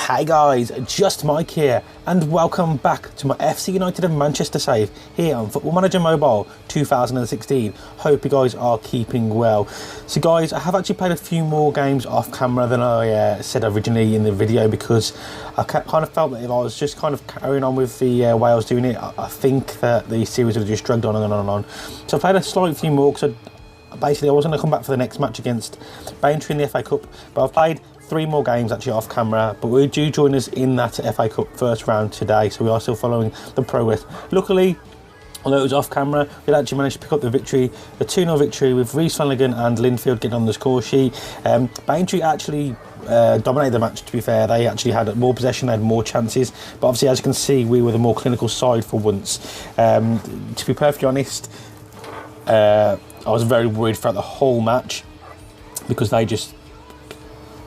Hey guys, just Mike here, and welcome back to my FC United of Manchester save here on Football Manager Mobile 2016. Hope you guys are keeping well. So guys, I have actually played a few more games off camera than I said originally in the video, because I kind of felt that if I was just kind of carrying on with the way I was doing it, I think that the series would have just dragged on and on and on. So I played a slight few more, because basically I was going to come back for the next match against Braintree in the FA Cup, but I've played 3 more games actually off camera, but we do join us in that FA Cup first round today, so we are still following the progress. Luckily, although it was off camera, we actually managed to pick up the victory, the 2-0 victory with Reece Flanagan and Linfield getting on the score sheet. Braintree actually dominated the match, to be fair. They actually had more possession, they had more chances, but obviously, as you can see, we were the more clinical side for once. To be perfectly honest, I was very worried throughout the whole match, because they just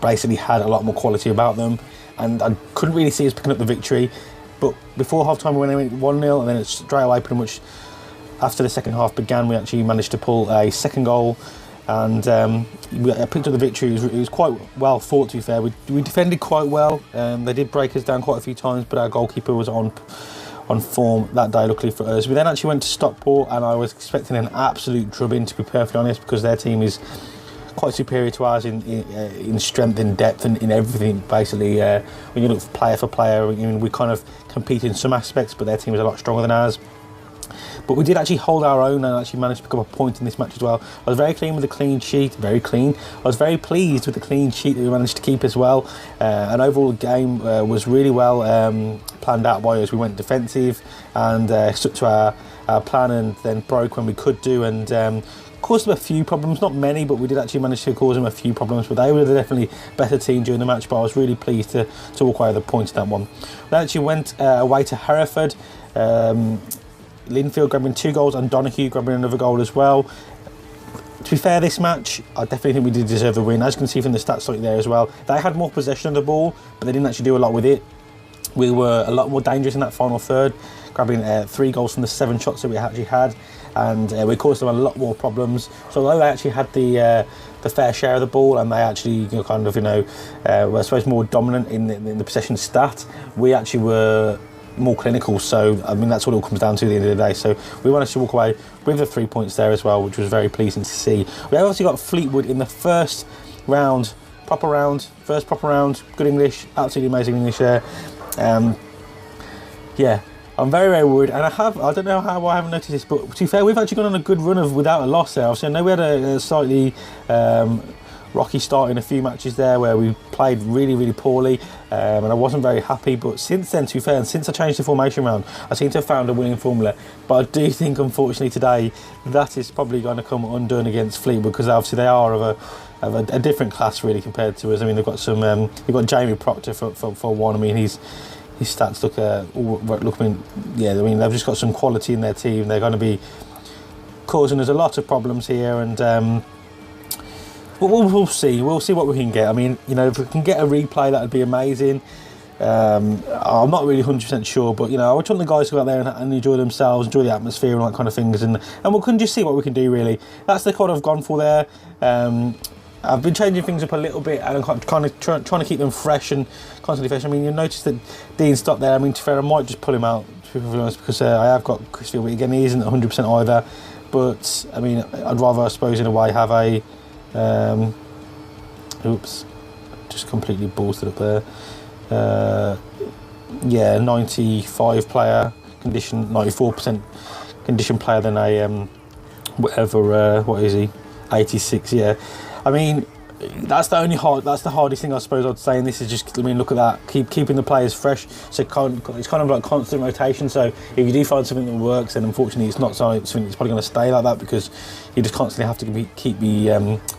basically had a lot more quality about them, and I couldn't really see us picking up the victory. But before half time, we went 1-0, and then it's straight away, pretty much after the second half began, we actually managed to pull a second goal, and we picked up the victory. It was quite well fought, to be fair. We defended quite well. They did break us down quite a few times, but our goalkeeper was on form that day, luckily for us. We then actually went to Stockport, and I was expecting an absolute drubbing, to be perfectly honest, because their team is quite superior to ours in strength, in depth, and in everything, basically. When you look player for player, we kind of compete in some aspects, but their team is a lot stronger than ours. But we did actually hold our own and actually managed to pick up a point in this match as well. I was very clean with the clean sheet, very clean. I was very pleased with the clean sheet that we managed to keep as well. And overall the game was really well planned out by us. We went defensive and stuck to our plan, and then broke when we could do, and caused them a few problems, not many, but we did actually manage to cause them a few problems. But they were definitely better team during the match, but I was really pleased to walk away with the points in that one. We actually went away to Hereford, Linfield grabbing 2 goals and Donahue grabbing another goal as well. To be fair, this match, I definitely think we did deserve the win. As you can see from the stats like there as well, they had more possession of the ball, but they didn't actually do a lot with it. We were a lot more dangerous in that final third, grabbing 3 goals from the 7 shots that we actually had, and we caused them a lot more problems. So although they actually had the fair share of the ball, and they actually were I suppose more dominant in the possession stat, we actually were more clinical. So I mean, that's what it all comes down to at the end of the day. So we managed to walk away with the 3 points there as well, which was very pleasing to see. We obviously got Fleetwood in the first round, first proper round, good English, absolutely amazing English there. Yeah, I'm very, very worried, and I don't know how I haven't noticed this, but to be fair, we've actually gone on a good run without a loss there. Obviously, I know we had a slightly rocky start in a few matches there where we played really, really poorly, and I wasn't very happy. But since then, to be fair, and since I changed the formation round, I seem to have found a winning formula. But I do think, unfortunately, today that is probably going to come undone against Fleetwood, because obviously they are of a different class really compared to us. I mean, they've got they've got Jamie Proctor for one. I mean, his stats look. I mean, they've just got some quality in their team. They're going to be causing us a lot of problems here, and we'll see. We'll see what we can get. I mean, if we can get a replay, that would be amazing. I'm not really 100% sure, but I want the guys to go out there and enjoy themselves, enjoy the atmosphere and all that kind of things, and we can just see what we can do. Really, that's the card I've gone for there. I've been changing things up a little bit, and I'm kind of trying to keep them fresh and constantly fresh. I mean, you'll notice that Dean stopped there. I mean, to be fair, I might just pull him out, to be honest, because I have got Chris Field, but again, he isn't 100% either. But I mean, I'd rather, I suppose, in a way, have a oops, just completely boosted up there. 95 player condition, 94% condition player than a whatever. What is he? 86. Yeah. I mean, that's the hardest thing, I suppose, I'd say. And this is just, I mean, look at that, keeping the players fresh. So it's kind of like constant rotation. So if you do find something that works, then unfortunately it's not something that's probably going to stay like that, because you just constantly have to keep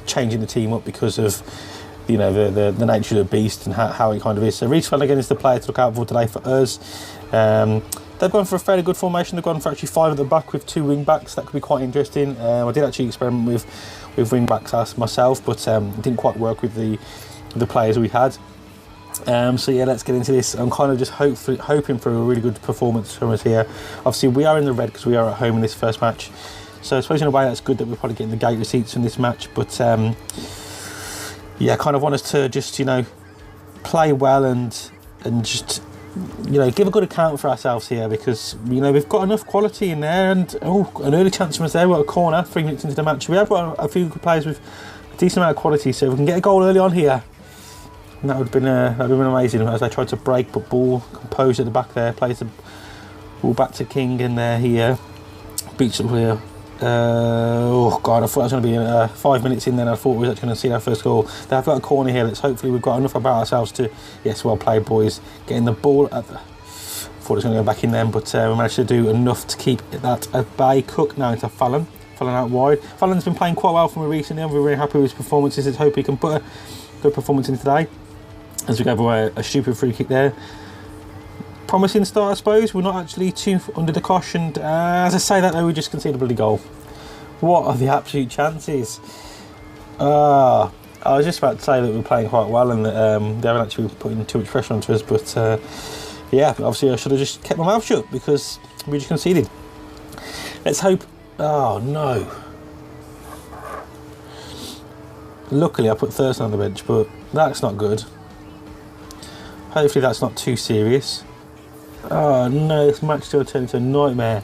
changing the team up because of the nature of the beast and how it kind of is. So Reece Flanagan is the player to look out for today for us. They've gone for a fairly good formation. They've gone for actually 5 at the back with 2 wing backs. That could be quite interesting. I did actually experiment with wing backs myself, but it didn't quite work with the players we had. So yeah, let's get into this. I'm kind of just hoping for a really good performance from us here. Obviously, we are in the red because we are at home in this first match. So I suppose in a way that's good that we're probably getting the gate receipts from this match. But yeah, I kind of want us to just play well and and just, you know, give a good account for ourselves here, because, you know, we've got enough quality in there. And an early chance from us there. We've got a corner 3 minutes into the match. We have got a few good players with a decent amount of quality, so if we can get a goal early on here, and that would have been amazing. As I tried to break, but ball composed at the back there, plays the ball back to King, and there he beats up here. Oh God, I thought it was going to be 5 minutes in then. I thought we were actually going to see our first goal. They've got a corner here. Let's hopefully we've got enough about ourselves to, yes, well played boys, getting the ball at the, thought it was going to go back in then, but we managed to do enough to keep that at bay. Cook now into Fallon out wide. Fallon's been playing quite well for me recently. I'm very happy with his performances. Let's hope he can put a good performance in today, as we gave away a stupid free kick there. Promising start, I suppose. We're not actually too under the cosh, and as I say that though, we just conceded a bloody goal. What are the absolute chances? I was just about to say that we're playing quite well and that they haven't actually been putting too much pressure onto us, but yeah, obviously I should have just kept my mouth shut because we just conceded. Let's hope. Oh no. Luckily I put Thurston on the bench, but that's not good. Hopefully that's not too serious. Oh no, this match still turned into a nightmare.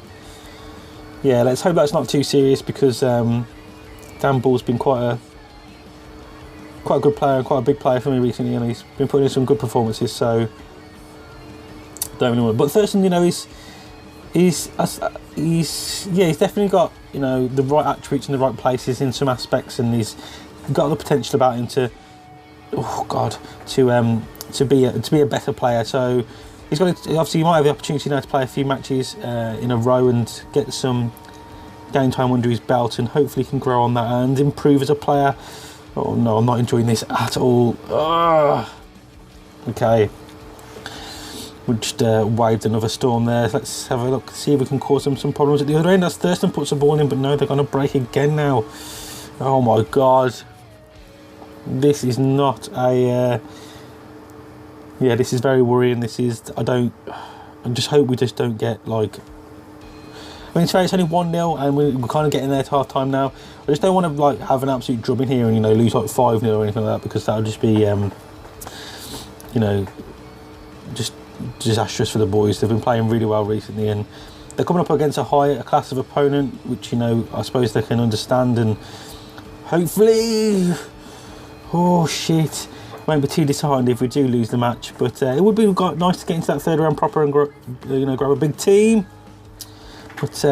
Yeah, let's hope that's not too serious, because Dan Ball's been quite a good player and quite a big player for me recently, and he's been putting in some good performances. So don't really want. But Thurston, you know, he's definitely got, you know, the right attributes in the right places in some aspects, and he's got the potential about him to, oh God, to be a better player. So he's got obviously he might have the opportunity now to play a few matches in a row and get some game time under his belt, and hopefully he can grow on that and improve as a player. Oh no, I'm not enjoying this at all. Ugh. Okay, we just waved another storm there. Let's have a look, see if we can cause them some problems at the other end. As Thurston puts the ball in, but no, they're going to break again now. Oh my God, this is not a yeah, this is very worrying. This is, I just hope we just don't get, like, I mean, it's fair, it's only 1-0 and we're kind of getting there to half time now. I just don't want to, like, have an absolute drubbing here and, you know, lose like 5-0 or anything like that, because that would just be you know, just disastrous for the boys. They've been playing really well recently, and they're coming up against a higher class of opponent, which, you know, I suppose they can understand, and hopefully, oh shit, won't be too disheartened if we do lose the match. But it would be nice to get into that third round proper and grab a big team. But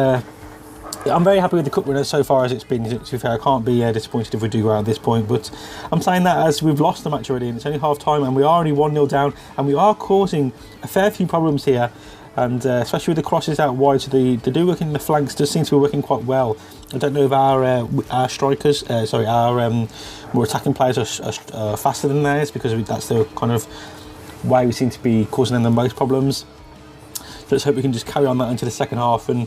I'm very happy with the cup winner so far as it's been. To be fair, I can't be disappointed if we do go out at this point. But I'm saying that as we've lost the match already, and it's only half time, and we are only 1-0 down, and we are causing a fair few problems here. And especially with the crosses out wide, so they do work in the flanks, does seem to be working quite well. I don't know if our strikers, our more attacking players are faster than theirs, because that's the kind of way we seem to be causing them the most problems. So let's hope we can just carry on that into the second half, and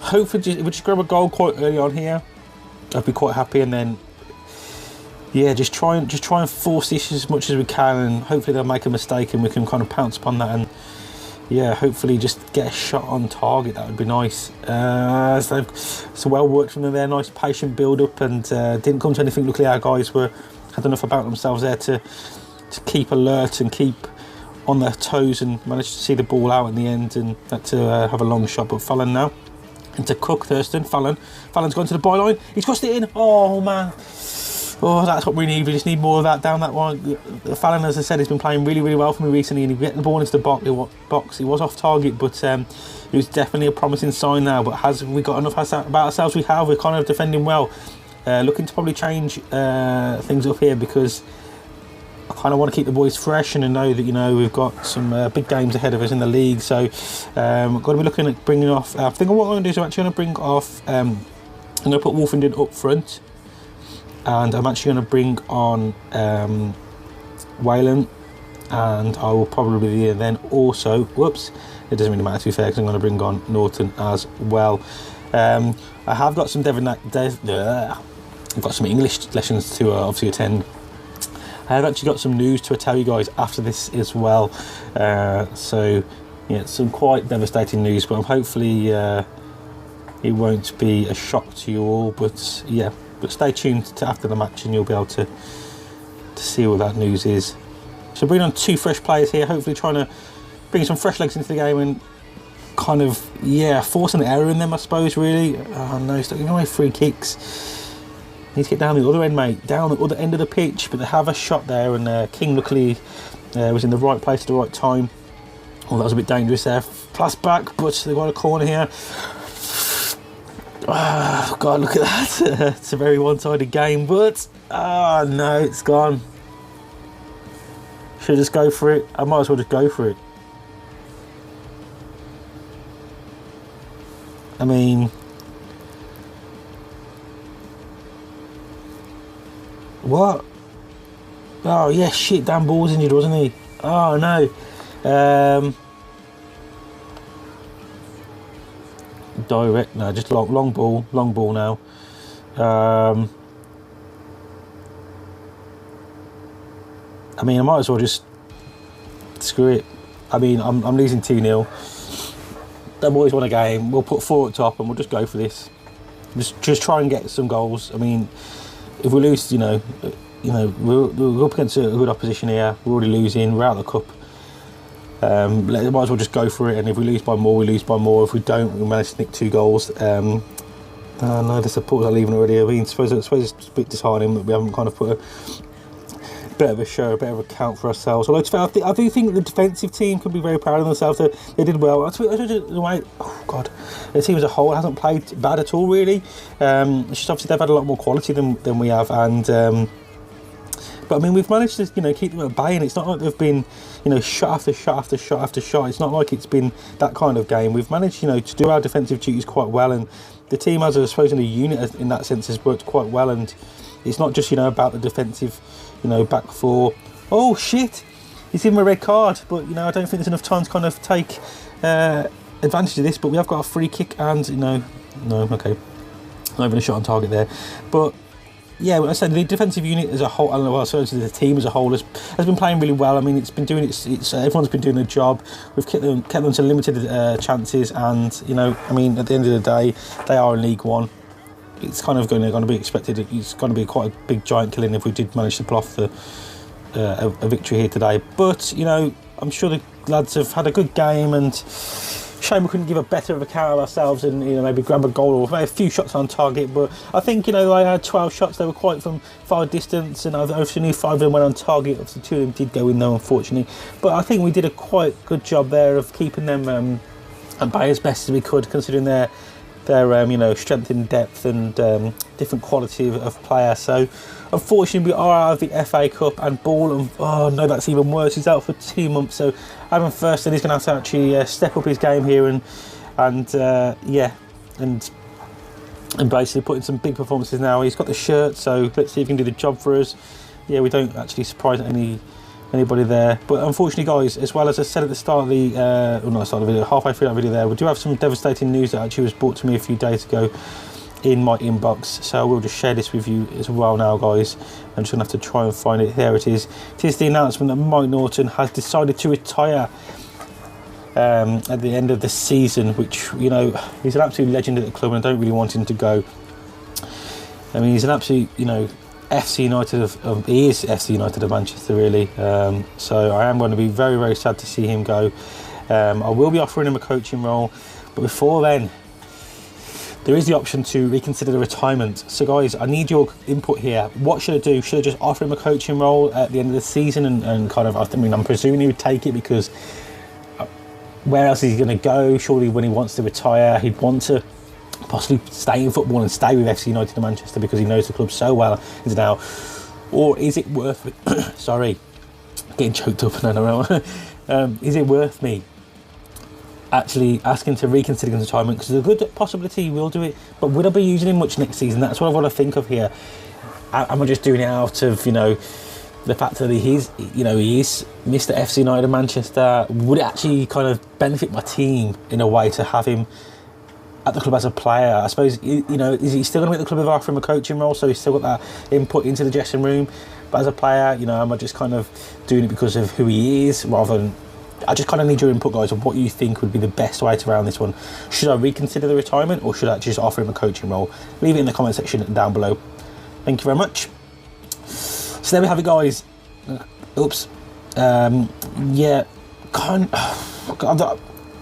hopefully if we just grab a goal quite early on here, I'd be quite happy. And then yeah, just try and force this as much as we can, and hopefully they'll make a mistake and we can kind of pounce upon that, and yeah, hopefully just get a shot on target. That would be nice. So well worked from them there, nice patient build up, and didn't come to anything. Luckily our guys had enough about themselves there to keep alert and keep on their toes, and managed to see the ball out in the end, and had to have a long shot. But Fallon now into Cook. Thurston, Fallon's gone to the byline, he's crossed it in. Oh man, oh, that's what we need. We just need more of that down that one. Fallon, as I said, has been playing really, really well for me recently, and he get the ball into the box. He was off target, but it was definitely a promising sign now. But has we got enough about ourselves? We have. We're kind of defending well. Looking to probably change things up here, because I kind of want to keep the boys fresh, and I know that, you know, we've got some big games ahead of us in the league. So got to be looking at bringing off. I think what I'm going to do is I'm actually going to bring off. I'm going to put Wolfenden up front. And I'm actually going to bring on Wayland, and I will probably then also, whoops, it doesn't really matter to be fair, because I'm going to bring on Norton as well. I have got some I've got some English lessons to obviously attend. I have actually got some news to tell you guys after this as well. So yeah, some quite devastating news, but hopefully it won't be a shock to you all. But yeah. But stay tuned to after the match, and you'll be able to see what that news is. So bringing on 2 fresh players here, hopefully trying to bring some fresh legs into the game and kind of, force an error in them, I suppose, really. Oh no, stop giving away free kicks. Need to get down the other end, mate. Down the other end of the pitch, but they have a shot there, and King luckily was in the right place at the right time. Oh, that was a bit dangerous there. Pass back, but they've got a corner here. Oh, God, look at that. It's a very one-sided game, but no, it's gone. Should I just go for it? I might as well just go for it. I mean, what? Oh yeah, shit, Dan Ball was injured, wasn't he? Oh no. Direct, no, just long ball now. I mean, I might as well just screw it. I mean, I'm losing 2-0. Them boys won a game. We'll put 4 at top and we'll just go for this. Just try and get some goals. I mean, if we lose, we're up against a good opposition here. We're already losing. We're out of the cup. Might as well just go for it. And if we lose by more, we lose by more. If we don't, we manage to nick 2 goals. No, the supporters are leaving already. I mean, I suppose it's a bit disheartening that we haven't kind of put a bit of a show, a bit of a count for ourselves. Although I do think the defensive team can be very proud of themselves. They did well. Oh God, the team as a whole hasn't played bad at all, really. It's just obviously they've had a lot more quality than we have, and but I mean we've managed to keep them at bay, and it's not like they've been shot after shot after shot after shot. It's not like it's been that kind of game. We've managed to do our defensive duties quite well, and the team as I suppose in a unit in that sense has worked quite well, and it's not just about the defensive back 4. Oh shit, he's given him a red card, but I don't think there's enough time to kind of take advantage of this. But we have got a free kick, and no, okay, not even a shot on target there. But yeah, I said the defensive unit as a whole, so the team as a whole has been playing really well. I mean, it's been doing it's everyone's been doing their job. We've kept them to limited chances, and I mean, at the end of the day, they are in League One. It's kind of going to be expected. It's going to be quite a big giant killing if we did manage to pull off a victory here today. But I'm sure the lads have had a good game, and shame we couldn't give a better of account of ourselves and maybe grab a goal or maybe a few shots on target. But I think they had 12 shots. They were quite from far distance, and I've only 5 of them went on target. Obviously 2 of them did go in though, unfortunately. But I think we did a quite good job there of keeping them at bay as best as we could, considering their strength in depth and different quality of player. So unfortunately we are out of the FA Cup, and Ball, and oh no, that's even worse, he's out for 2 months. So Adam Thurston is going to have to actually step up his game here and basically put in some big performances now. He's got the shirt, so let's see if he can do the job for us. Yeah, we don't actually surprise anybody there, but unfortunately guys, as well as I said at the start of the video, halfway through that video there, we do have some devastating news that actually was brought to me a few days ago in my inbox, so I will just share this with you as well now guys. I'm just gonna have to try and find it. There it is. It is the announcement that Mike Norton has decided to retire at the end of the season, which he's an absolute legend at the club, and I don't really want him to go. I mean, he's an absolute FC United he is FC United of Manchester, really. So I am going to be very, very sad to see him go. I will be offering him a coaching role, but before then, there is the option to reconsider the retirement. So guys, I need your input here. What should I do? Should I just offer him a coaching role at the end of the season and kind of, I mean, I'm presuming he would take it, because where else is he going to go? Surely when he wants to retire, he'd want to possibly stay in football and stay with FC United of Manchester because he knows the club so well now. Or is it worth it? Sorry, getting choked up. No. Is it worth me actually asking to reconsider his retirement? Because there's a good possibility he will do it, but will I be using him much next season? That's what I've got to think of here. Am I just doing it out of the fact that he is Mr. FC United of Manchester? Would it actually kind of benefit my team in a way to have him at the club as a player? I suppose, is he still going to make the club if I offer him a coaching role, so he's still got that input into the dressing room? But as a player, am I just kind of doing it because of who he is, rather than... I just kind of need your input, guys, of what you think would be the best way to round this one. Should I reconsider the retirement, or should I just offer him a coaching role? Leave it in the comment section down below. Thank you very much. So there we have it, guys. Oops. Yeah,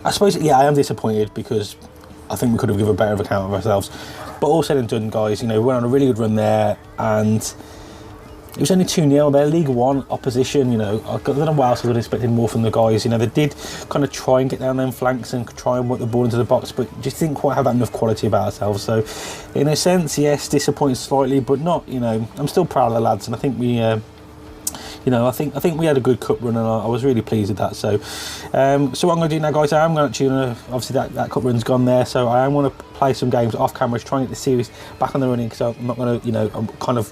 I suppose, yeah, I am disappointed because I think we could have given a better account of ourselves. But all said and done, guys, you know, we went on a really good run there, and it was only 2-0. They're League One opposition, you know. I don't know what else I was expecting more from the guys. You know, they did kind of try and get down them flanks and try and work the ball into the box, but just didn't quite have that enough quality about ourselves. So, in a sense, yes, disappointed slightly, but not, you know, I'm still proud of the lads, and I think we, you know, I think we had a good cup run, and I was really pleased with that. So, so what I'm going to do now, guys, I am going to obviously that cup run's gone there, so I am going to play some games off camera, try and get the series back on the running, because I'm not going to, you know, I'm kind of,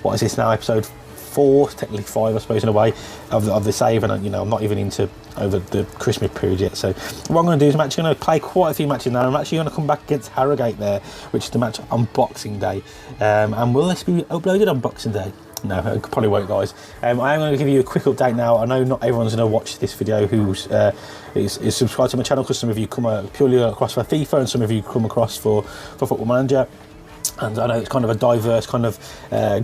what is this now, episode 4, technically 5, I suppose, in a way, of the save, and you know, I'm not even into over the Christmas period yet. So what I'm going to do is I'm actually going to play quite a few matches now. I'm actually going to come back against Harrogate there, which is the match on Boxing Day, and will this be uploaded on Boxing Day? No, it probably won't, guys. I am going to give you a quick update now. I know not everyone's going to watch this video who's is subscribed to my channel, because some of you come purely across for FIFA and some of you come across for Football Manager. And I know it's kind of a diverse kind of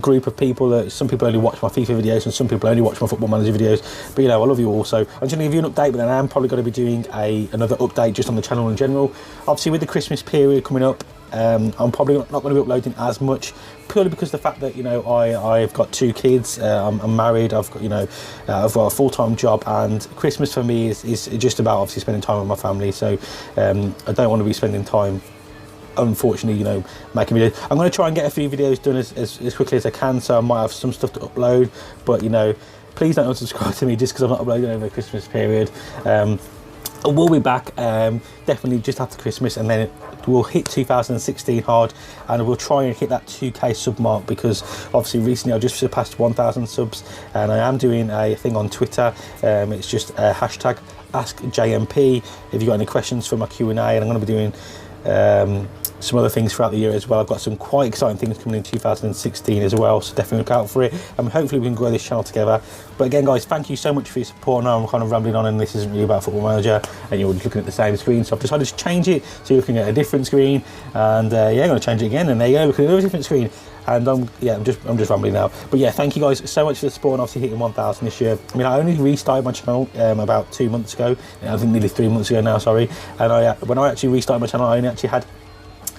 group of people. Some people only watch my FIFA videos and some people only watch my Football Manager videos. But, you know, I love you all. So I'm just going to give you an update, but then I am probably going to be doing another update just on the channel in general. Obviously, with the Christmas period coming up, I'm probably not going to be uploading as much, purely because of the fact that, you know, I've got 2 kids, I'm married, I've got, you know, I've got a full-time job, and Christmas for me is just about obviously spending time with my family. So I don't want to be spending time, unfortunately, you know, making videos. I'm going to try and get a few videos done as quickly as I can, so I might have some stuff to upload, but, you know, please don't unsubscribe to me just because I'm not uploading over the Christmas period. I will be back definitely just after Christmas, and then we'll hit 2016 hard, and we'll try and hit that 2k sub mark, because obviously recently I just surpassed 1,000 subs, and I am doing a thing on Twitter. It's just hashtag #AskJMP if you've got any questions for my Q&A, and I'm going to be doing some other things throughout the year as well. I've got some quite exciting things coming in 2016 as well, so definitely look out for it, and hopefully we can grow this channel together. But again, guys, thank you so much for your support. Now I'm kind of rambling on, and this isn't really about Football Manager, and you're looking at the same screen, so I've decided to change it, so you're looking at a different screen, and yeah, I'm going to change it again, and there you go, looking at a different screen. And I'm just rambling now. But yeah, thank you guys so much for the support, and obviously hitting 1,000 this year. I mean, I only restarted my channel about 2 months ago, I think nearly 3 months ago now, sorry. And when I actually restarted my channel, I only actually had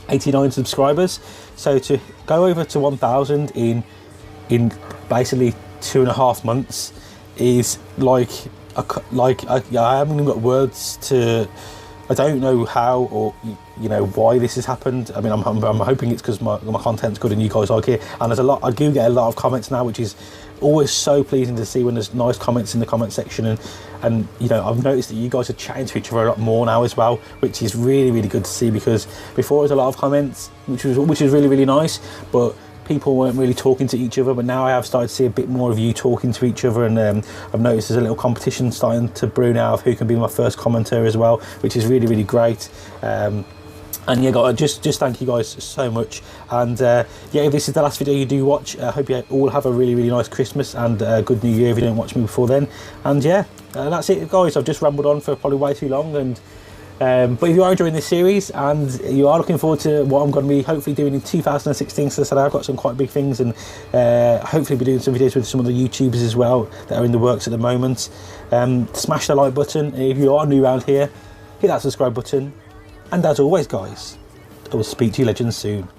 89 subscribers. So to go over to 1,000 in basically 2.5 months is like I haven't even got words to. I don't know how or, you know, why this has happened. I mean, I'm hoping it's because my content's good and you guys like it. And there's I do get a lot of comments now, which is always so pleasing to see when there's nice comments in the comment section. And you know, I've noticed that you guys are chatting to each other a lot more now as well, which is really, really good to see, because before there was a lot of comments, which was really, really nice, but people weren't really talking to each other. But now I have started to see a bit more of you talking to each other, and I've noticed there's a little competition starting to brew now of who can be my first commentator as well, which is really, really great. And yeah, guys, just thank you guys so much. And yeah, if this is the last video you do watch, I hope you all have a really, really nice Christmas and a good New Year if you don't watch me before then. And yeah, that's it, guys. I've just rambled on for probably way too long, and but if you are enjoying this series and you are looking forward to what I'm going to be hopefully doing in 2016, so I said I've got some quite big things, and hopefully be doing some videos with some of the YouTubers as well that are in the works at the moment. Smash the like button if you are new around here, hit that subscribe button, and as always, guys, I will speak to you legends soon.